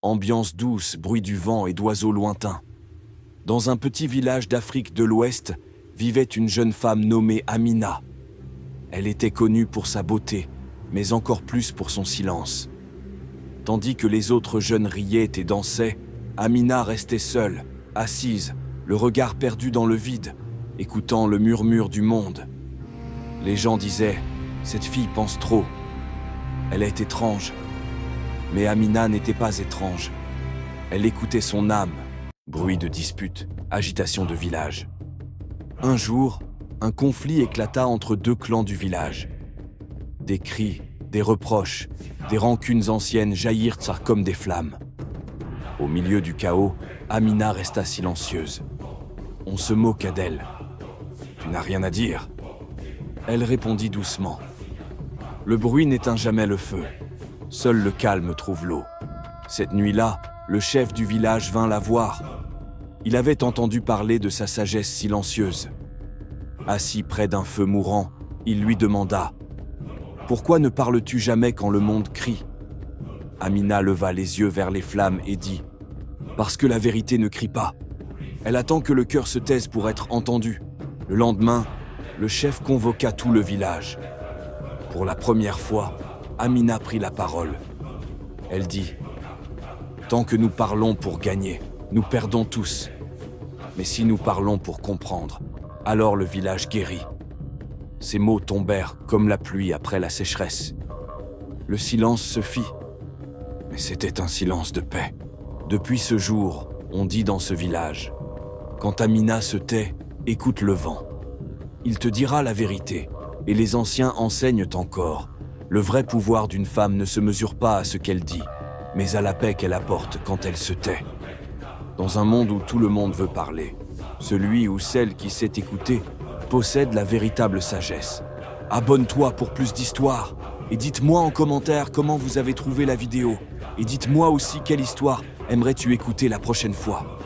ambiance douce, bruit du vent et d'oiseaux lointains. Dans un petit village d'Afrique de l'Ouest, vivait une jeune femme nommée Amina. Elle était connue pour sa beauté, mais encore plus pour son silence. Tandis que les autres jeunes riaient et dansaient, Amina restait seule, assise, le regard perdu dans le vide, écoutant le murmure du monde. Les gens disaient « Cette fille pense trop. Elle est étrange. » Mais Amina n'était pas étrange. Elle écoutait son âme. Bruit de dispute, agitation de village. Un jour, un conflit éclata entre deux clans du village. Des cris, des reproches, des rancunes anciennes jaillirent comme des flammes. Au milieu du chaos, Amina resta silencieuse. On se moqua d'elle. « Tu n'as rien à dire ?» Elle répondit doucement. « Le bruit n'éteint jamais le feu. Seul le calme trouve l'eau. » Cette nuit-là, le chef du village vint la voir. Il avait entendu parler de sa sagesse silencieuse. Assis près d'un feu mourant, il lui demanda « Pourquoi ne parles-tu jamais quand le monde crie ?» Amina leva les yeux vers les flammes et dit « Parce que la vérité ne crie pas. Elle attend que le cœur se taise pour être entendu. » Le lendemain, le chef convoqua tout le village. Pour la première fois, Amina prit la parole. Elle dit « Tant que nous parlons pour gagner, nous perdons tous. Mais si nous parlons pour comprendre, alors le village guérit. » Ces mots tombèrent comme la pluie après la sécheresse. Le silence se fit, mais c'était un silence de paix. Depuis ce jour, on dit dans ce village, quand Amina se tait, écoute le vent. Il te dira la vérité, et les anciens enseignent encore. Le vrai pouvoir d'une femme ne se mesure pas à ce qu'elle dit, mais à la paix qu'elle apporte quand elle se tait. Dans un monde où tout le monde veut parler, celui ou celle qui sait écouter possède la véritable sagesse. Abonne-toi pour plus d'histoires, et dites-moi en commentaire comment vous avez trouvé la vidéo. Et dites-moi aussi quelle histoire aimerais-tu écouter la prochaine fois.